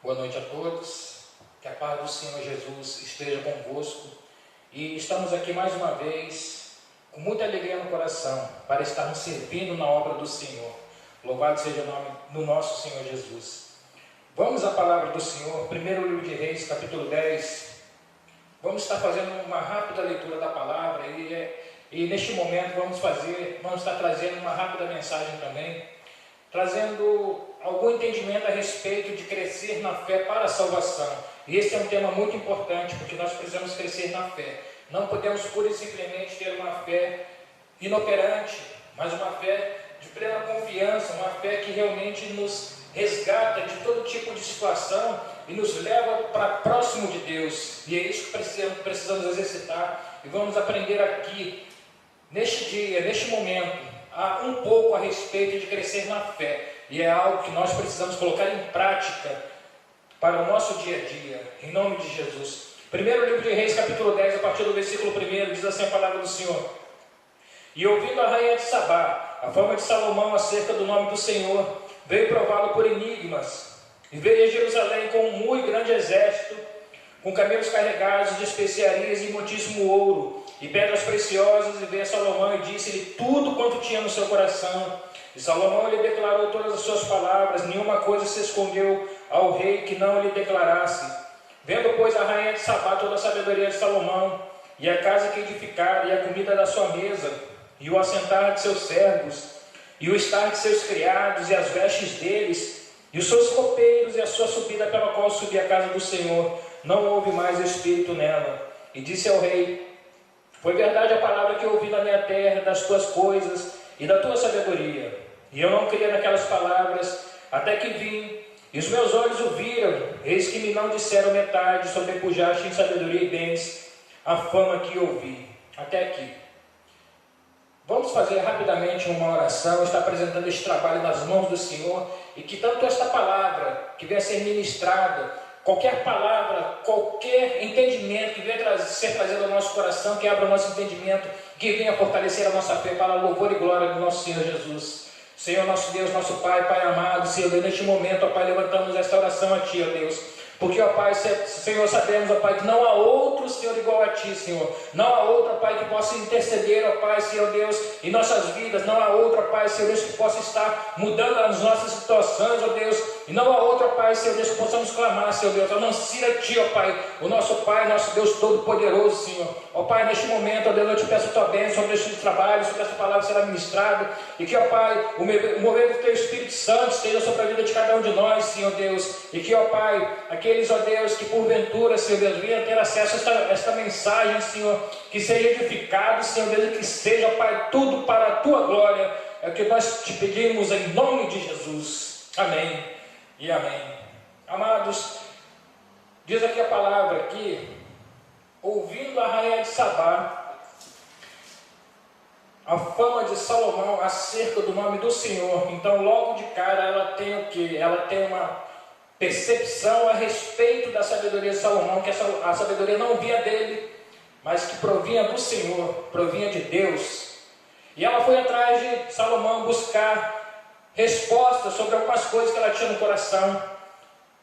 Boa noite a todos, que a paz do Senhor Jesus esteja convosco e estamos aqui mais uma vez com muita alegria no coração para estarmos servindo na obra do Senhor. Louvado seja o nome do nosso Senhor Jesus. Vamos à palavra do Senhor, primeiro livro de Reis, capítulo 10. Vamos estar fazendo uma rápida leitura da palavra e neste momento vamos estar trazendo uma rápida mensagem também, trazendo algum entendimento a respeito de crescer na fé para a salvação. E esse é um tema muito importante, porque nós precisamos crescer na fé. Não podemos pura e simplesmente ter uma fé inoperante, mas uma fé de plena confiança, uma fé que realmente nos resgata de todo tipo de situação e nos leva para próximo de Deus. E é isso que precisamos exercitar e vamos aprender aqui, neste dia, neste momento, um pouco a respeito de crescer na fé. E é algo que nós precisamos colocar em prática para o nosso dia a dia, em nome de Jesus. Primeiro livro de Reis, capítulo 10, a partir do versículo 1, diz assim a palavra do Senhor: E ouvindo a rainha de Sabá a fama de Salomão acerca do nome do Senhor, veio prová-lo por enigmas, e veio a Jerusalém com um muito grande exército, com camelos carregados de especiarias e muitíssimo ouro, e pedras preciosas, e veio a Salomão e disse-lhe tudo quanto tinha no seu coração. E Salomão lhe declarou todas as suas palavras, nenhuma coisa se escondeu ao rei que não lhe declarasse. Vendo, pois, a rainha de Sabá toda a sabedoria de Salomão, e a casa que edificara, e a comida da sua mesa, e o assentar de seus servos, e o estar de seus criados, e as vestes deles, e os seus copeiros, e a sua subida pela qual subia a casa do Senhor, não houve mais espírito nela. E disse ao rei: Foi verdade a palavra que ouvi na minha terra, das tuas coisas e da tua sabedoria. E eu não cria naquelas palavras, até que vim, e os meus olhos o viram, eis que me não disseram metade, sobrepujaste em sabedoria e bens a fama que ouvi. Até aqui. Vamos fazer rapidamente uma oração, está apresentando este trabalho nas mãos do Senhor, e que tanto esta palavra que venha a ser ministrada, qualquer palavra, qualquer entendimento que venha ser trazido ao nosso coração, que abra o nosso entendimento, que venha fortalecer a nossa fé para a louvor e glória do nosso Senhor Jesus. Senhor nosso Deus, nosso Pai, Pai amado, Senhor, neste momento, ó Pai, levantamos esta oração a Ti, ó Deus. Porque, ó Pai, Senhor, sabemos, ó Pai, que não há outro, Senhor, igual a Ti, Senhor. Não há outro, ó Pai, que possa interceder, ó Pai, Senhor Deus, em nossas vidas. Não há outro, ó Pai, Senhor Deus, que possa estar mudando as nossas situações, ó Deus. E não há outro, ó Pai, Senhor Deus, que possamos clamar, Senhor Deus, a não ser a Ti, ó Pai, o nosso Pai, nosso Deus Todo-Poderoso, Senhor. Ó Pai, neste momento, ó Deus, eu te peço a Tua bênção sobre este trabalho, sobre esta palavra que será ministrada. E que, ó Pai, o mover do Teu Espírito Santo esteja sobre a vida de cada um de nós, Senhor Deus. E que, ó Pai, aqueles, ó Deus, que porventura, Senhor Deus, venham ter acesso a esta mensagem, Senhor, que seja edificado, Senhor Deus, e que seja, Pai, tudo para a Tua glória. É o que nós te pedimos em nome de Jesus. Amém e amém. Amados, diz aqui a palavra que, ouvindo a rainha de Sabá a fama de Salomão acerca do nome do Senhor, então logo de cara ela tem o que? Ela tem uma percepção a respeito da sabedoria de Salomão, que a sabedoria não vinha dele, mas que provinha do Senhor, provinha de Deus. E ela foi atrás de Salomão buscar respostas sobre algumas coisas que ela tinha no coração.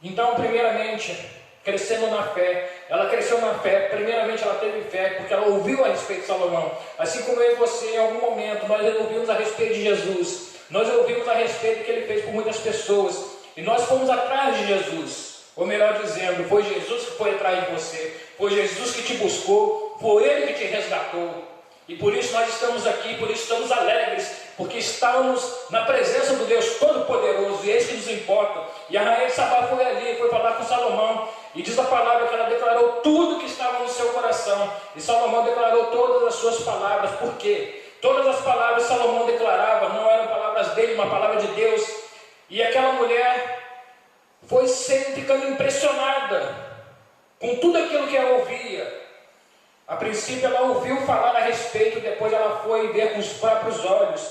Então, primeiramente, crescendo na fé, ela cresceu na fé. Primeiramente ela teve fé, porque ela ouviu a respeito de Salomão. Assim como eu e você, em algum momento, nós ouvimos a respeito de Jesus, nós ouvimos a respeito do que Ele fez por muitas pessoas, e nós fomos atrás de Jesus. Ou melhor dizendo, foi Jesus que foi atrás de você, foi Jesus que te buscou, foi Ele que te resgatou. E por isso nós estamos aqui, por isso estamos alegres, porque estamos na presença do Deus Todo-Poderoso, e é isso que nos importa. E a rainha de Sabá foi ali, foi falar com Salomão, e diz a palavra que ela declarou tudo que estava no seu coração, e Salomão declarou todas as suas palavras. Por quê? Todas as palavras que Salomão declarava não eram palavras dele, uma palavra de Deus. E aquela mulher foi sempre ficando impressionada com tudo aquilo que ela ouvia. A princípio ela ouviu falar a respeito, depois ela foi ver com os próprios olhos.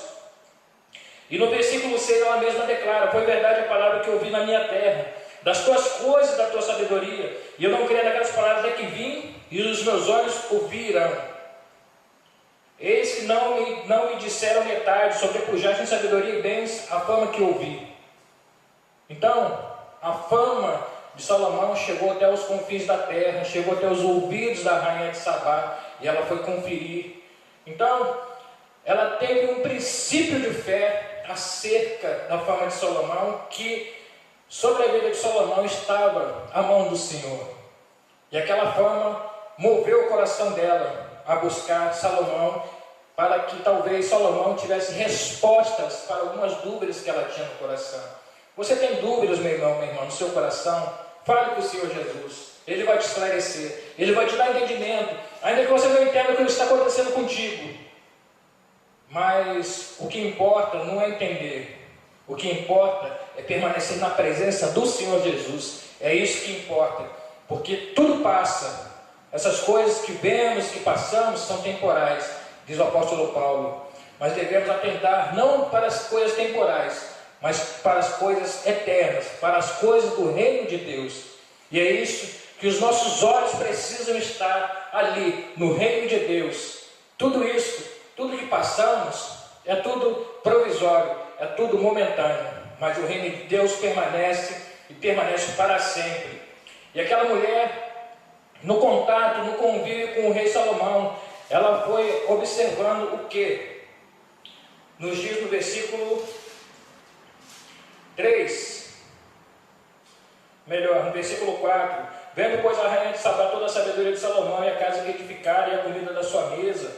E no versículo 6 ela mesma declara: foi verdade a palavra que ouvi na minha terra, das tuas coisas, da tua sabedoria. E eu não creio naquelas palavras até que vim, e os meus olhos ouviram. Eis que não me disseram metade, sobrepujaste em sabedoria e bens a fama que ouvi. Então, a fama de Salomão chegou até os confins da terra, chegou até os ouvidos da rainha de Sabá, e ela foi conferir. Então, ela teve um princípio de fé acerca da fama de Salomão, que sobre a vida de Salomão estava a mão do Senhor. E aquela fama moveu o coração dela a buscar Salomão, para que talvez Salomão tivesse respostas para algumas dúvidas que ela tinha no coração. Você tem dúvidas, meu irmão, minha irmã, no seu coração? Fale com o Senhor Jesus. Ele vai te esclarecer. Ele vai te dar entendimento. Ainda que você não entenda o que está acontecendo contigo. Mas o que importa não é entender. O que importa é permanecer na presença do Senhor Jesus. É isso que importa. Porque tudo passa. Essas coisas que vemos, que passamos, são temporais, diz o apóstolo Paulo. Mas devemos atentar não para as coisas temporais, mas para as coisas eternas, para as coisas do reino de Deus. E é isso que os nossos olhos precisam estar ali, no reino de Deus. Tudo isso, tudo que passamos, é tudo provisório, é tudo momentâneo, mas o reino de Deus permanece e permanece para sempre. E aquela mulher, no contato, no convívio com o rei Salomão, ela foi observando o que? Nos diz no versículo 3, melhor, no versículo 4: vendo, pois, a rainha de Sabá toda a sabedoria de Salomão, e a casa que edificara, e a comida da sua mesa,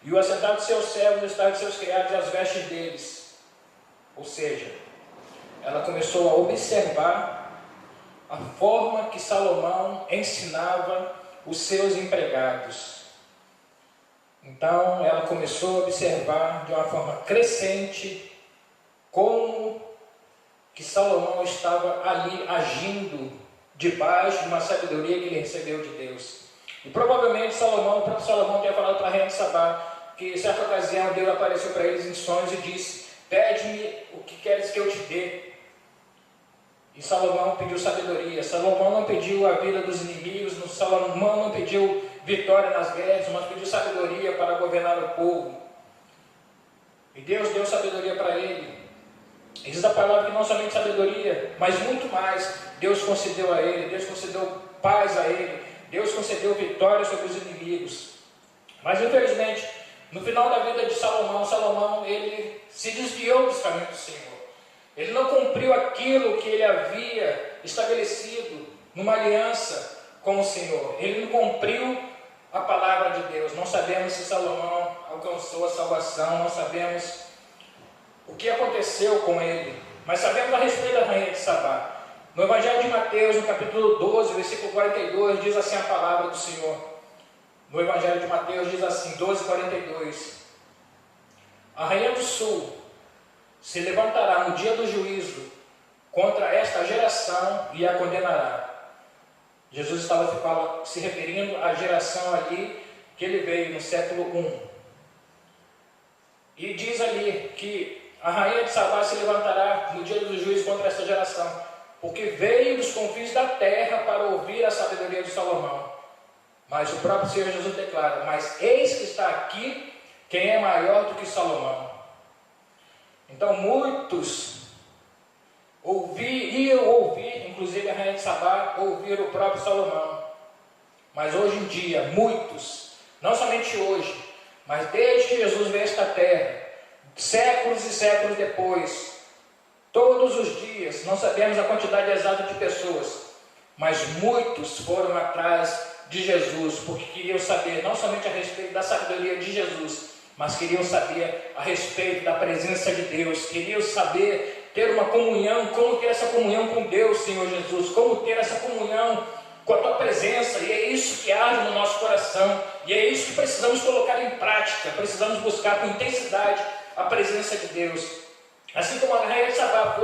e o assentado de seus servos, o estado de seus criados, e as vestes deles. Ou seja, ela começou a observar a forma que Salomão ensinava os seus empregados. Então ela começou a observar de uma forma crescente como que Salomão estava ali agindo debaixo de uma sabedoria que ele recebeu de Deus. E provavelmente o próprio Salomão tinha falado para a rainha de Sabá que em certa ocasião Deus apareceu para eles em sonhos e disse: pede-me o que queres que eu te dê. E Salomão pediu sabedoria. Salomão não pediu a vida dos inimigos, Salomão não pediu vitória nas guerras, mas pediu sabedoria para governar o povo. E Deus deu sabedoria para ele. E diz a palavra que não somente sabedoria, mas muito mais Deus concedeu a ele. Deus concedeu paz a ele. Deus concedeu vitória sobre os inimigos. Mas infelizmente, no final da vida de Salomão ele se desviou dos caminhos do Senhor. Ele não cumpriu aquilo que ele havia estabelecido numa aliança com o Senhor. Ele não cumpriu a palavra de Deus. Não sabemos se Salomão alcançou a salvação, não sabemos o que aconteceu com ele, mas sabemos a respeito da rainha de Sabá. No Evangelho de Mateus, no capítulo 12, versículo 42, diz assim a palavra do Senhor. No Evangelho de Mateus diz assim, 12:42: a rainha do sul se levantará no dia do juízo contra esta geração e a condenará. Jesus estava se referindo à geração ali que ele veio no século 1. E diz ali que a rainha de Sabá se levantará no dia do juízo contra esta geração, porque veio dos confins da terra para ouvir a sabedoria de Salomão. Mas o próprio Senhor Jesus declara: mas eis que está aqui quem é maior do que Salomão. Então muitos iam ouvir, inclusive a rainha de Sabá, ouvir o próprio Salomão. Mas hoje em dia, muitos, não somente hoje, mas desde que Jesus veio a esta terra, séculos e séculos depois, todos os dias, não sabemos a quantidade exata de pessoas, mas muitos foram atrás de Jesus, porque queriam saber não somente a respeito da sabedoria de Jesus, mas queriam saber a respeito da presença de Deus, queriam saber, ter uma comunhão, como ter essa comunhão com Deus, Senhor Jesus, como ter essa comunhão com a Tua presença. E é isso que arde no nosso coração, e é isso que precisamos colocar em prática, precisamos buscar com intensidade a presença de Deus. Assim como a rainha de Sabá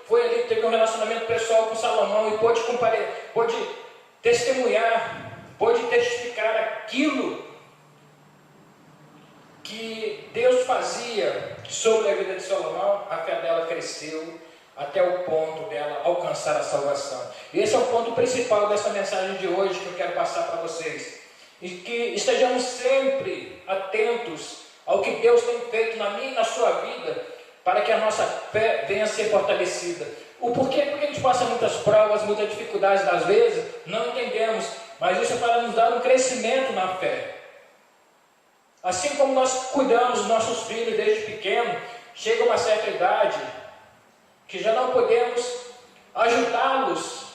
foi ali, teve um relacionamento pessoal com Salomão e pôde testemunhar pôde testificar aquilo que Deus fazia sobre a vida de Salomão, a fé dela cresceu até o ponto dela alcançar a salvação. Esse é o ponto principal dessa mensagem de hoje que eu quero passar para vocês. E que estejamos sempre atentos ao que Deus tem feito na minha e na sua vida, para que a nossa fé venha a ser fortalecida. O porquê? Porque a gente passa muitas provas, muitas dificuldades às vezes, não entendemos, mas isso é para nos dar um crescimento na fé. Assim como nós cuidamos dos nossos filhos desde pequeno, chega uma certa idade que já não podemos ajudá-los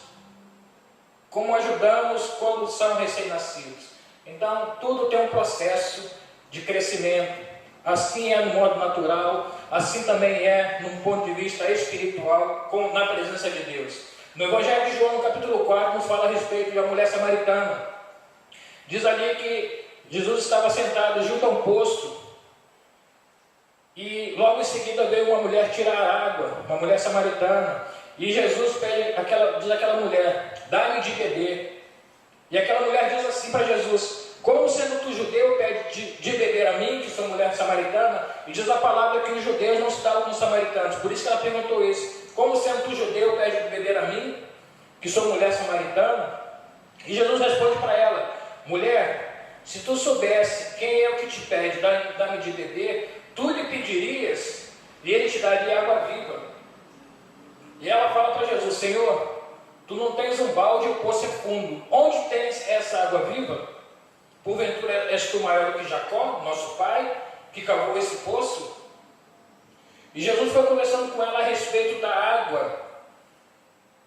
como ajudamos quando são recém-nascidos. Então, tudo tem um processo de crescimento. Assim é no modo natural, assim também é no ponto de vista espiritual, na presença de Deus. No Evangelho de João, no capítulo 4, nos fala a respeito da mulher samaritana. Diz ali que Jesus estava sentado junto a um poço e logo em seguida veio uma mulher tirar água, uma mulher samaritana, e Jesus diz àquela mulher: dá-me de beber. E aquela mulher diz assim para Jesus: como sendo tu judeu, pede de beber a mim, que sou mulher samaritana? E diz a palavra que os judeus não se davam com os samaritanos. Por isso que ela perguntou isso: como sendo tu judeu, pede de beber a mim, que sou mulher samaritana? E Jesus responde para ela: mulher, se tu soubesse quem é o que te pede, dá-me de beber, tu lhe pedirias e ele te daria água viva. E ela fala para Jesus: Senhor, tu não tens um balde e o poço é fundo. Onde tens essa água viva? Porventura és tu maior do que Jacó, nosso pai, que cavou esse poço? E Jesus foi conversando com ela a respeito da água,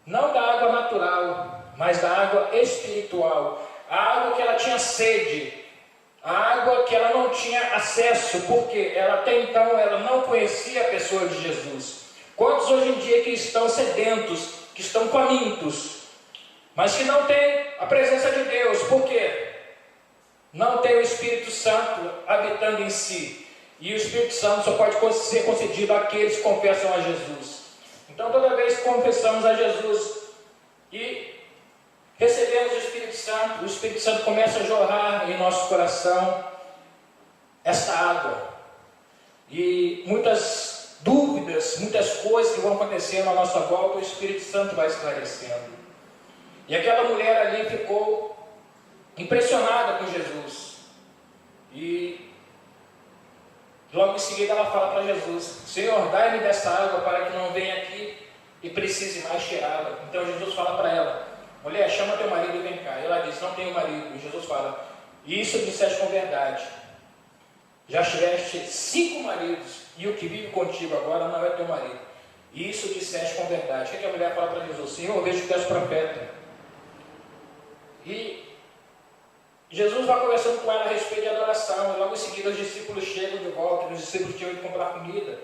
não da água natural, mas da água espiritual, a água que ela tinha sede, a água que ela não tinha acesso, porque ela até então ela não conhecia a pessoa de Jesus. Quantos hoje em dia que estão sedentos, que estão famintos, mas que não têm a presença de Deus? Por quê? Não tem o Espírito Santo habitando em si. E o Espírito Santo só pode ser concedido àqueles que confessam a Jesus. Então, toda vez que confessamos a Jesus e recebemos o Espírito Santo começa a jorrar em nosso coração essa água. E muitas dúvidas, muitas coisas que vão acontecendo à nossa volta, o Espírito Santo vai esclarecendo. E aquela mulher ali ficou impressionada com Jesus. E logo em seguida ela fala para Jesus: Senhor, dai-me dessa água para que não venha aqui e precise mais tirá-la. Então Jesus fala para ela: mulher, chama teu marido e vem cá. E ela diz: não tenho marido. E Jesus fala: isso disseste com verdade. Já tiveste 5 maridos e o que vive contigo agora não é teu marido. Isso disseste com verdade. O que a mulher fala para Jesus? Senhor, vejo que tu és profeta. E Jesus vai conversando com ela a respeito de adoração. E logo em seguida os discípulos chegam de volta. Os discípulos tinham ido comprar comida.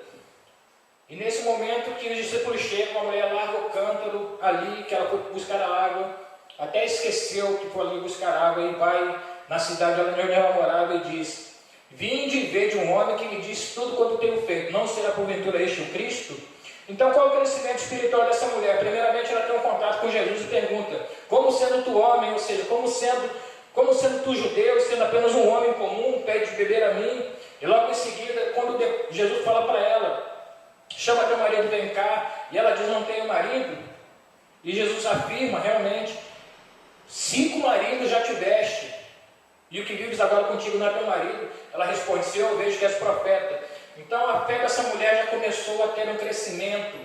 E nesse momento que os discípulos chegam, a mulher larga o cântaro ali, que ela foi buscar a água, até esqueceu que foi ali buscar água, e vai na cidade onde ela morava e diz: vinde e vede um homem que me disse tudo quanto tenho feito. Não será porventura este o Cristo? Então, qual é o crescimento espiritual dessa mulher? Primeiramente, ela tem um contato com Jesus e pergunta: como sendo tu homem, ou seja, como sendo tu judeu, sendo apenas um homem comum, pede de beber a mim? E logo em seguida, quando Jesus fala para ela: chama teu marido, vem cá. E ela diz: não tenho marido. E Jesus afirma: realmente, 5 maridos já tiveste, e o que vives agora contigo não é teu marido. Ela responde: Senhor, eu vejo que és profeta. Então a fé dessa mulher já começou a ter um crescimento.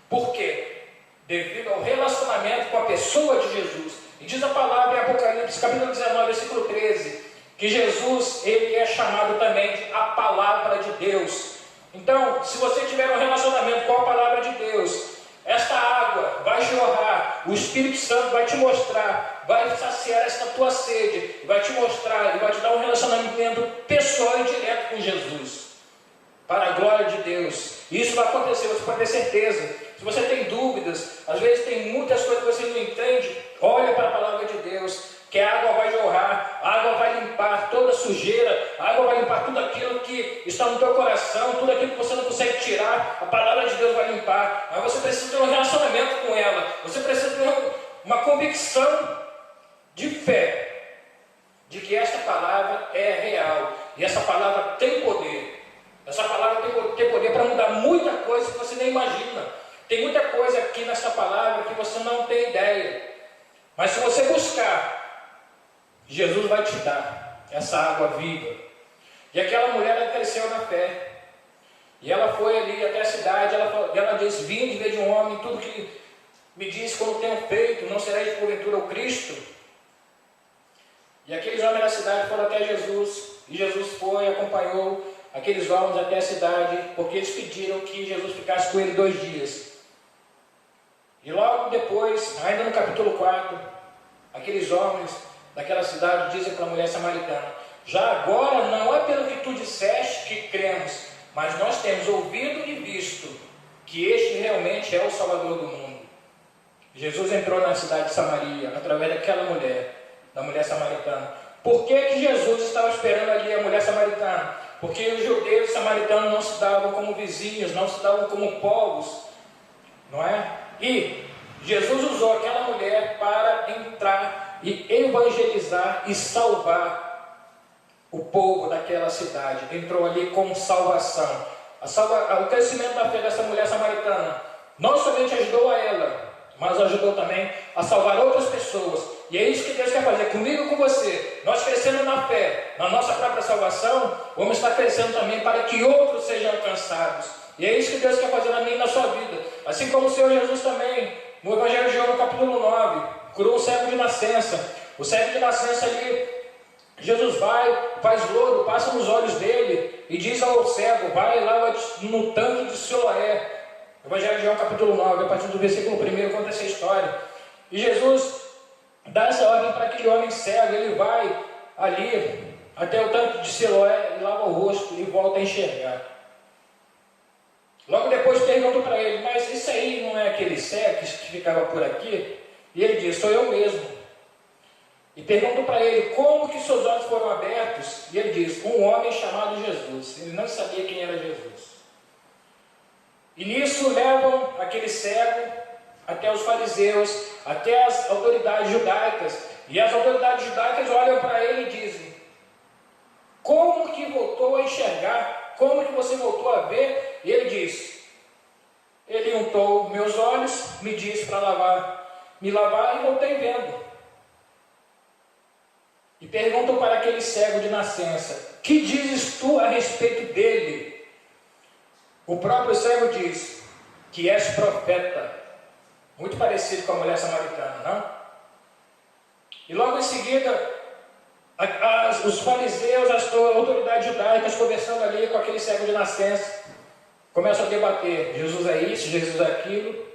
Por quê? Devido ao relacionamento com a pessoa de Jesus. E diz a palavra em Apocalipse, capítulo 19, versículo 13, que Jesus, ele é chamado também de a palavra de Deus. Então, se você tiver um relacionamento com a palavra de Deus, esta água vai jorrar, o Espírito Santo vai te mostrar, vai saciar esta tua sede, vai te mostrar e vai te dar um relacionamento pessoal e direto com Jesus, para a glória de Deus. Isso vai acontecer, você pode ter certeza. Se você tem dúvidas, às vezes tem muitas coisas que você não entende, olha para a palavra de Deus, que a água vai jorrar, a água vai limpar toda a sujeira, a água vai limpar tudo aquilo que está no teu coração, tudo aquilo que você não consegue tirar, a palavra de Deus vai limpar. Mas você precisa ter um relacionamento com ela, você precisa ter uma convicção de fé, de que esta palavra é real. E essa palavra tem poder. Essa palavra tem poder para mudar muita coisa que você nem imagina. Tem muita coisa aqui nessa palavra que você não tem ideia. Mas se você buscar, Jesus vai te dar essa água viva. E aquela mulher, ela cresceu na fé. E ela foi ali até a cidade. Ela disse: vim de ver de um homem, tudo que me diz quando tenho feito, não serei porventura o Cristo? E aqueles homens da cidade foram até Jesus. E Jesus foi e acompanhou aqueles homens até a cidade, porque eles pediram que Jesus ficasse com ele 2 dias. E logo depois, ainda no capítulo 4, aqueles homens daquela cidade dizem para a mulher samaritana: já agora não é pelo que tu disseste que cremos, mas nós temos ouvido e visto que este realmente é o Salvador do mundo. Jesus entrou na cidade de Samaria através daquela mulher, da mulher samaritana. Por que Jesus estava esperando ali a mulher samaritana? Porque os judeus e samaritanos não se davam como vizinhos, não se davam como povos, não é? E Jesus usou aquela mulher para entrar e evangelizar e salvar o povo daquela cidade. Entrou ali com salvação. O crescimento da fé dessa mulher samaritana não somente ajudou a ela, mas ajudou também a salvar outras pessoas. E é isso que Deus quer fazer comigo e com você. Nós crescendo na fé, na nossa própria salvação, vamos estar crescendo também para que outros sejam alcançados. E é isso que Deus quer fazer na minha e na sua vida. Assim como o Senhor Jesus também, no Evangelho de João, no capítulo 9, curou um cego de nascença. O cego de nascença ali, Jesus vai, faz lodo, passa nos olhos dele e diz ao cego: vai lá no tanque de Siloé. Evangelho de João, capítulo 9, a partir do versículo 1, conta essa história. E Jesus dá essa ordem para aquele homem cego. Ele vai ali até o tanque de Siloé e lava o rosto e volta a enxergar. Logo depois perguntam para ele: mas isso aí não é aquele cego que ficava por aqui? E ele diz: sou eu mesmo. E perguntam para ele: como que seus olhos foram abertos? E ele diz: um homem chamado Jesus. Ele não sabia quem era Jesus. E nisso levam aquele cego até os fariseus, até as autoridades judaicas. E as autoridades judaicas olham para ele e dizem: como que voltou a enxergar? Como que você voltou a ver? E ele diz: ele untou meus olhos, me disse para me lavar e voltei vendo. E perguntam para aquele cego de nascença: que dizes tu a respeito dele? O próprio cego diz que és profeta. Muito parecido com a mulher samaritana, não? E logo em seguida, os fariseus, as autoridades judaicas, conversando ali com aquele cego de nascença, começam a debater: Jesus é isso, Jesus é aquilo.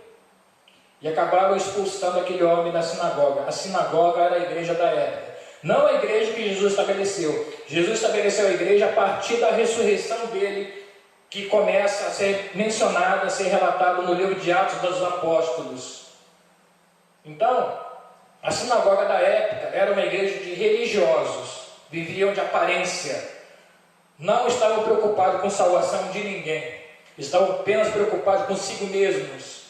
E acabaram expulsando aquele homem da sinagoga. A sinagoga era a igreja da época, não a igreja que Jesus estabeleceu. Jesus estabeleceu a igreja a partir da ressurreição dele, que começa a ser mencionado, a ser relatado no livro de Atos dos Apóstolos. Então, a sinagoga da época era uma igreja de religiosos, viviam de aparência, não estavam preocupados com salvação de ninguém, estavam apenas preocupados consigo mesmos.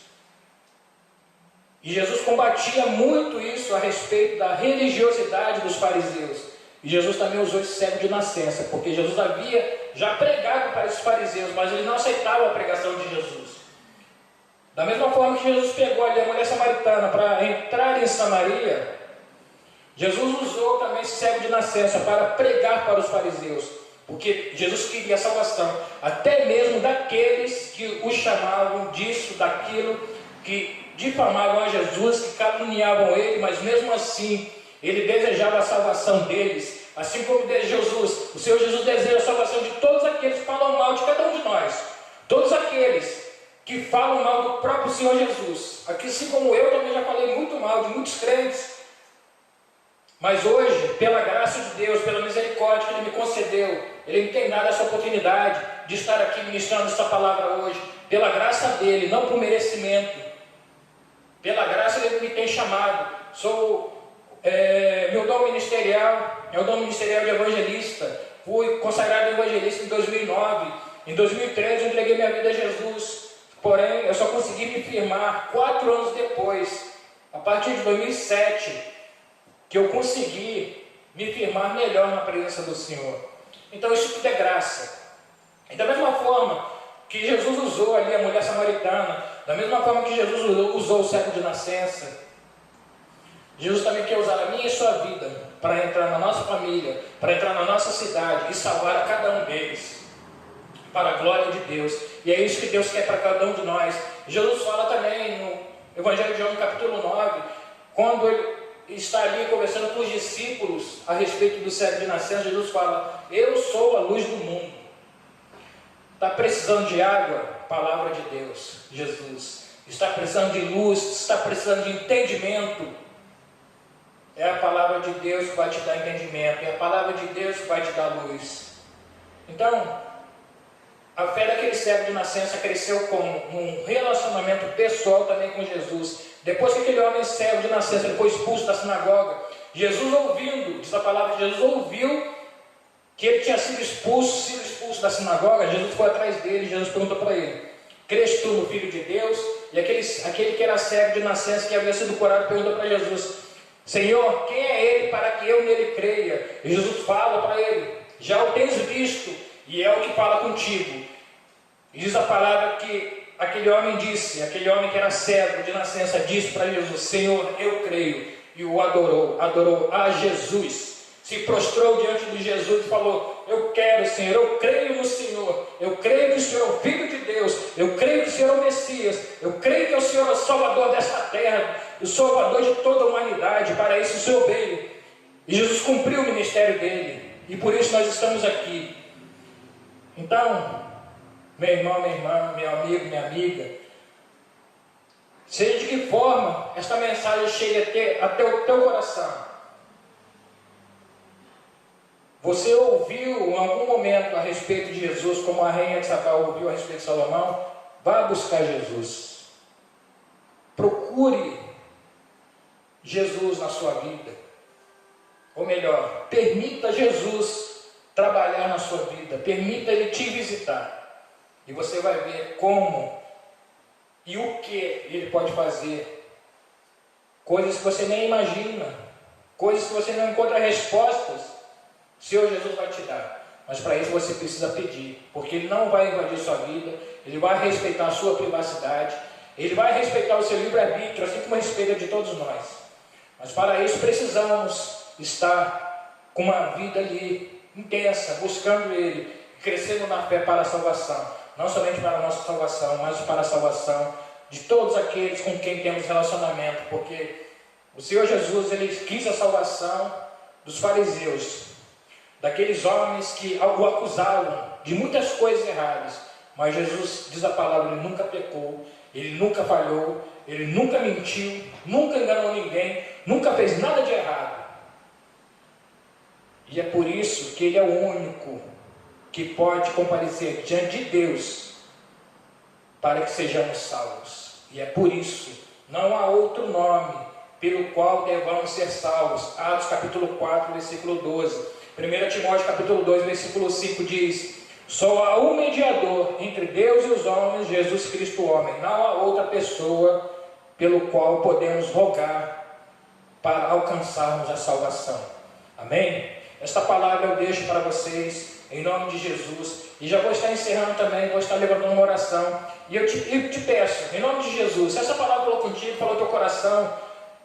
E Jesus combatia muito isso a respeito da religiosidade dos fariseus. E Jesus também usou esse cego de nascença, porque Jesus havia já pregado para esses fariseus, mas eles não aceitavam a pregação de Jesus. Da mesma forma que Jesus pegou ali a mulher samaritana para entrar em Samaria, Jesus usou também esse cego de nascença para pregar para os fariseus, porque Jesus queria a salvação, até mesmo daqueles que o chamavam disso, daquilo, que difamavam a Jesus, que caluniavam ele, mas mesmo assim, ele desejava a salvação deles, assim como Jesus, o Senhor Jesus deseja a salvação de todos aqueles que falam mal de cada um de nós, todos aqueles que falam mal do próprio Senhor Jesus, aqui assim como eu também já falei muito mal de muitos crentes, mas hoje, pela graça de Deus, pela misericórdia que Ele me concedeu, Ele me tem dado essa oportunidade de estar aqui ministrando essa palavra hoje, pela graça dEle, não por merecimento, pela graça Ele me tem chamado, meu dom ministerial é o dom ministerial de evangelista, fui consagrado evangelista em 2009, em 2013 eu entreguei minha vida a Jesus, porém eu só consegui me firmar 4 anos depois, a partir de 2007, que eu consegui me firmar melhor na presença do Senhor. Então isso tudo é graça. E da mesma forma que Jesus usou ali a mulher samaritana, da mesma forma que Jesus usou o cego de nascença, Jesus também quer usar a minha e a sua vida para entrar na nossa família, para entrar na nossa cidade e salvar a cada um deles, para a glória de Deus. E é isso que Deus quer para cada um de nós. Jesus fala também no Evangelho de João, no capítulo 9, quando ele está ali conversando com os discípulos a respeito do cego de nascença, Jesus fala: eu sou a luz do mundo. Está precisando de água? Palavra de Deus, Jesus. Está precisando de luz, está precisando de entendimento? É a palavra de Deus que vai te dar entendimento, é a palavra de Deus que vai te dar luz. Então, a fé daquele cego de nascença cresceu com um relacionamento pessoal também com Jesus. Depois que aquele homem cego de nascença ele foi expulso da sinagoga, Jesus ouvindo, diz a palavra, Jesus ouviu que ele tinha sido expulso da sinagoga. Jesus foi atrás dele, Jesus perguntou para ele: crês tu no Filho de Deus? E aquele que era cego de nascença, que havia sido curado, perguntou para Jesus: Senhor, quem é ele para que eu nele creia? E Jesus fala para ele: já o tens visto, e é o que fala contigo. E diz a palavra que aquele homem que era cego de nascença, disse para Jesus: Senhor, eu creio. E o adorou a Jesus. Se prostrou diante de Jesus e falou: eu quero, Senhor, eu creio no Senhor, eu creio que o Senhor é o Filho de Deus, eu creio que o Senhor é o Messias, eu creio que o Senhor é o Salvador desta terra, o Salvador de toda a humanidade. Para isso o Senhor veio. E Jesus cumpriu o ministério dele, e por isso nós estamos aqui. Então, meu irmão, minha irmã, meu amigo, minha amiga, seja de que forma esta mensagem chega até o teu coração. Você ouviu em algum momento a respeito de Jesus, como a rainha de Sabá ouviu a respeito de Salomão? Vá buscar Jesus. Procure Jesus na sua vida. Ou melhor, permita Jesus trabalhar na sua vida. Permita Ele te visitar. E você vai ver como e o que Ele pode fazer. Coisas que você nem imagina. Coisas que você não encontra respostas. O Senhor Jesus vai te dar, mas para isso você precisa pedir, porque Ele não vai invadir sua vida, Ele vai respeitar a sua privacidade, Ele vai respeitar o seu livre-arbítrio, assim como respeita de todos nós. Mas para isso precisamos estar com uma vida ali intensa, buscando Ele, crescendo na fé para a salvação, não somente para a nossa salvação, mas para a salvação de todos aqueles com quem temos relacionamento, porque o Senhor Jesus, Ele quis a salvação dos fariseus, daqueles homens que o acusavam de muitas coisas erradas, mas Jesus, diz a palavra, Ele nunca pecou, Ele nunca falhou, Ele nunca mentiu, nunca enganou ninguém, nunca fez nada de errado. E é por isso que Ele é o único que pode comparecer diante de Deus para que sejamos salvos. E é por isso, não há outro nome pelo qual devamos ser salvos. Atos capítulo 4, versículo 12. 1 Timóteo capítulo 2, versículo 5 diz: só há um mediador entre Deus e os homens, Jesus Cristo o homem. Não há outra pessoa pelo qual podemos rogar para alcançarmos a salvação. Amém? Esta palavra eu deixo para vocês, em nome de Jesus. E já vou estar encerrando também, vou estar levantando uma oração. E eu te peço, em nome de Jesus, se essa palavra falou contigo, falou no teu coração,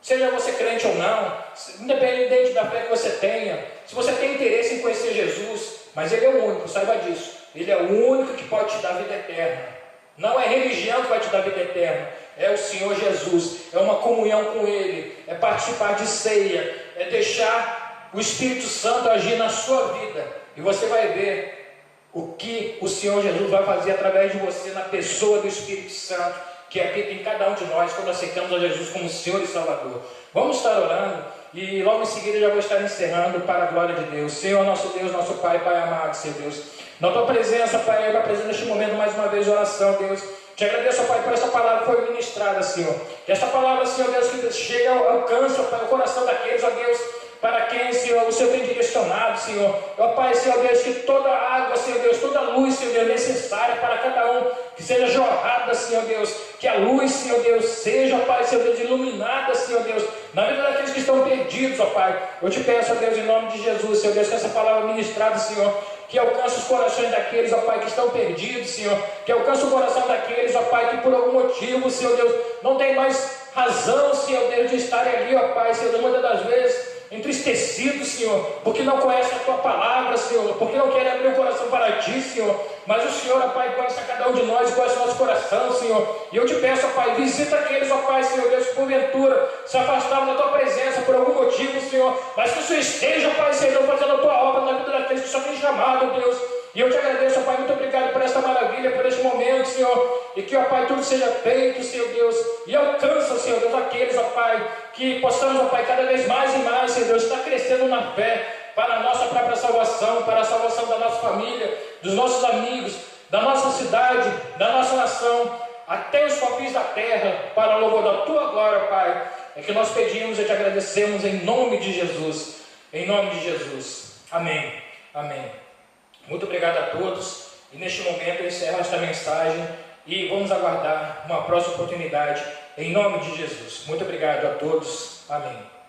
seja você crente ou não, independente da fé que você tenha, se você tem interesse em conhecer Jesus, mas Ele é o único, saiba disso, Ele é o único que pode te dar vida eterna. Não é religião que vai te dar vida eterna, é o Senhor Jesus, é uma comunhão com Ele, é participar de ceia, é deixar o Espírito Santo agir na sua vida, e você vai ver o que o Senhor Jesus vai fazer através de você, na pessoa do Espírito Santo, que habita em cada um de nós, quando aceitamos a Jesus como Senhor e Salvador. Vamos estar orando, e logo em seguida eu já vou estar encerrando para a glória de Deus. Senhor, nosso Deus, nosso Pai, Pai amado, Senhor Deus, na Tua presença, Pai, eu me apresento neste momento mais uma vez de oração, Deus. Te agradeço, Pai, por essa palavra que foi ministrada, Senhor. Que esta palavra, Senhor Deus, que chega, alcança, Pai, o coração daqueles, ó Deus, para quem, Senhor, o Senhor tem direcionado, Senhor. Ó Pai, Senhor Deus, que toda água, Senhor Deus, toda luz, Senhor Deus, necessária para cada um que seja jorrada, Senhor Deus, que a luz, Senhor Deus, seja, Pai, Senhor Deus, iluminada, Senhor Deus, na vida daqueles que estão perdidos, ó Pai. Eu te peço, ó Deus, em nome de Jesus, Senhor Deus, que essa palavra ministrada, Senhor, que alcance os corações daqueles, ó Pai, que estão perdidos, Senhor, que alcance o coração daqueles, ó Pai, que por algum motivo, Senhor Deus, não tem mais razão, Senhor Deus, de estarem ali, ó Pai, Senhor Deus, muitas das vezes entristecidos, Senhor, porque não conhecem a Tua palavra, Senhor, porque não querem abrir o coração para Ti, Senhor, mas o Senhor, ó Pai, conhece a cada um de nós, conhece o nosso coração, Senhor, e eu te peço, ó Pai, visita aqueles, ó Pai, Senhor Deus, que porventura se afastaram da Tua presença por algum motivo, Senhor, mas que o Senhor esteja, Pai, Senhor, fazendo a Tua obra na vida daqueles que só tem chamado, Deus. E eu te agradeço, ó Pai, muito obrigado por esta maravilha, por este momento, Senhor. E que, ó Pai, tudo seja feito, Senhor Deus. E alcança, Senhor Deus, aqueles, ó Pai, que possamos, ó Pai, cada vez mais e mais, Senhor Deus, estar crescendo na fé para a nossa própria salvação, para a salvação da nossa família, dos nossos amigos, da nossa cidade, da nossa nação, até os confins da terra, para o louvor da Tua glória, Pai. É que nós pedimos e te agradecemos em nome de Jesus. Em nome de Jesus. Amém. Amém. Muito obrigado a todos, e neste momento eu encerro esta mensagem e vamos aguardar uma próxima oportunidade, em nome de Jesus. Muito obrigado a todos, amém.